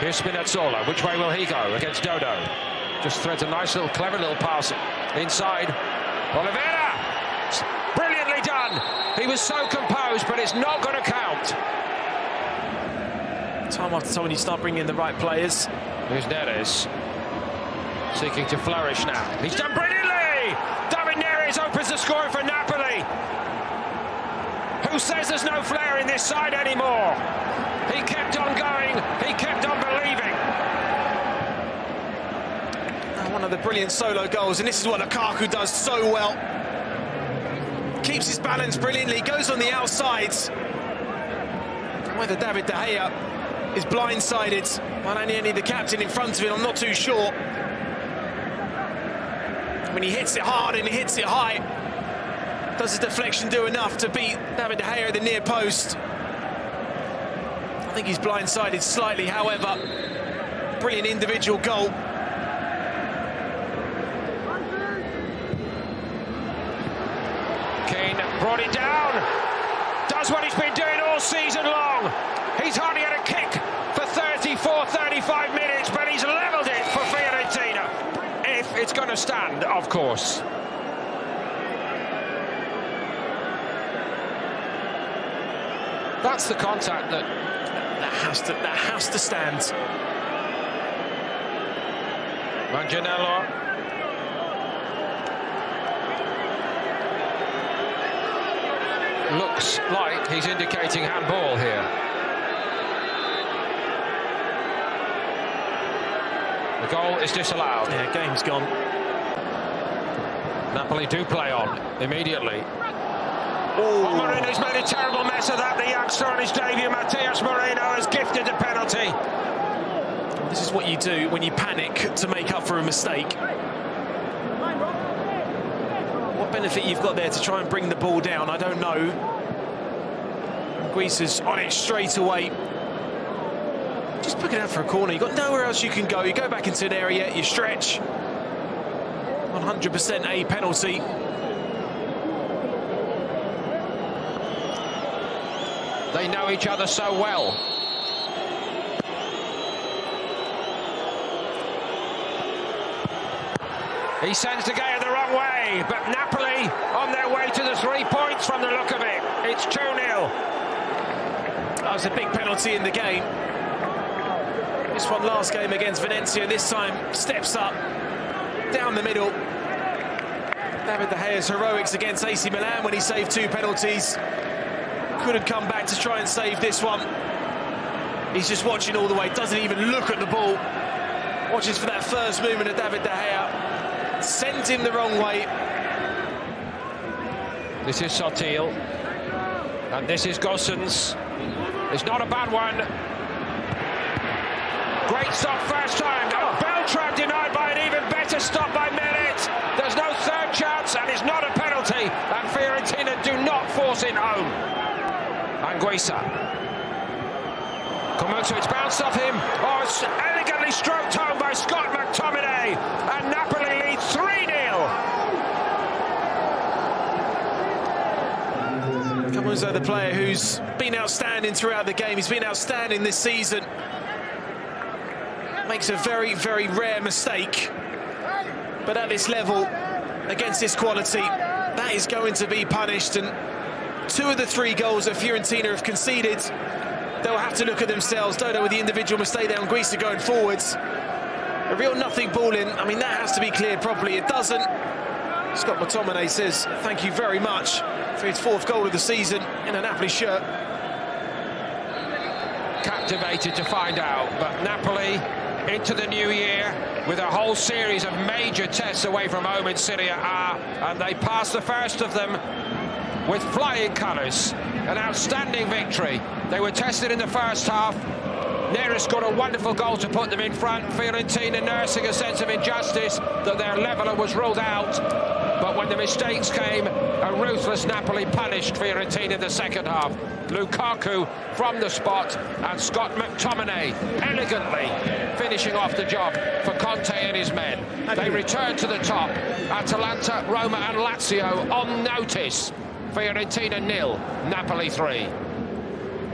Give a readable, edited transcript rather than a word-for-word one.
Here's Spinazzola. Which way will he go against Dodo? Just threads a nice little, clever little pass inside. Oliveira! Brilliantly done. He was so composed, but it's not going to count. Time after time when you start bringing in the right players. Here's Neres, seeking to flourish now. He's done brilliantly! David Neres opens the scoring for Napoli. Who says there's no flair in this side anymore? He kept on going, he kept on believing. One of the brilliant solo goals, and this is what Lukaku does so well. Keeps his balance brilliantly, goes on the outsides. Whether David De Gea is blindsided by only the captain in front of him, I'm not too sure. When he hits it hard and he hits it high, does his deflection do enough to beat David De Gea at the near post? I think he's blindsided slightly, however. Brilliant individual goal. Kane brought it down. Does what he's been doing all season long. He's hardly had a kick for 34, 35 minutes, but he's levelled it for Fiorentina. If it's going to stand, of course. That's the contact that has to stand. Manganiello. Looks like he's indicating handball here. The goal is disallowed. Yeah, game's gone. Napoli do play on immediately. Oh, Moreno's made a terrible mess of that. The youngster on his debut, Matthias Moreno, has gifted the penalty. This is what you do when you panic to make up for a mistake. What benefit you've got there to try and bring the ball down, I don't know. Guisa's on it straight away. Just book it out for a corner. You've got nowhere else you can go. You go back into an area, you stretch. 100% a penalty. They know each other so well. He sends De Gea the wrong way, but Napoli on their way to the 3 points from the look of it. It's 2-0. That was a big penalty in the game. This one last game against Valencia, this time steps up, down the middle. David De Gea's heroics against AC Milan when he saved 2 penalties. Couldn't come back to try and save this one. He's just watching all the way, doesn't even look at the ball. Watches for that first movement of David De Gea. Sends him the wrong way. This is Sotil. And this is Gosens. It's not a bad one. Great stop first time. Oh, Beltran denied by an even better stop by Neres. There's no third chance, and it's not a penalty. And Fiorentina do not force it home. Anguissa. Komuto, it's bounced off him. Oh, it's elegantly stroked home by Scott McTominay. And Napoli lead 3-0. Komuto, the player who's been outstanding throughout the game. He's been outstanding this season. Makes a very, very rare mistake. But at this level, against this quality, that is going to be punished. And 2 of the 3 goals that Fiorentina have conceded, they'll have to look at themselves. Dodo with the individual mistake there on Guisa going forwards. A real nothing ball in. I mean, that has to be cleared properly. It doesn't. Scott McTominay says thank you very much for his 4th goal of the season in a Napoli shirt. Captivated to find out, but Napoli into the new year with a whole series of major tests away from home in Serie A, and they passed the first of them with flying colours. An outstanding victory. They were tested in the first half. Neres scored a wonderful goal to put them in front. Fiorentina nursing a sense of injustice that their leveller was ruled out. But when the mistakes came, a ruthless Napoli punished Fiorentina in the second half. Lukaku from the spot, and Scott McTominay elegantly finishing off the job for Conte and his men. They return to the top. Atalanta, Roma and Lazio on notice. Fiorentina 0, Napoli 3.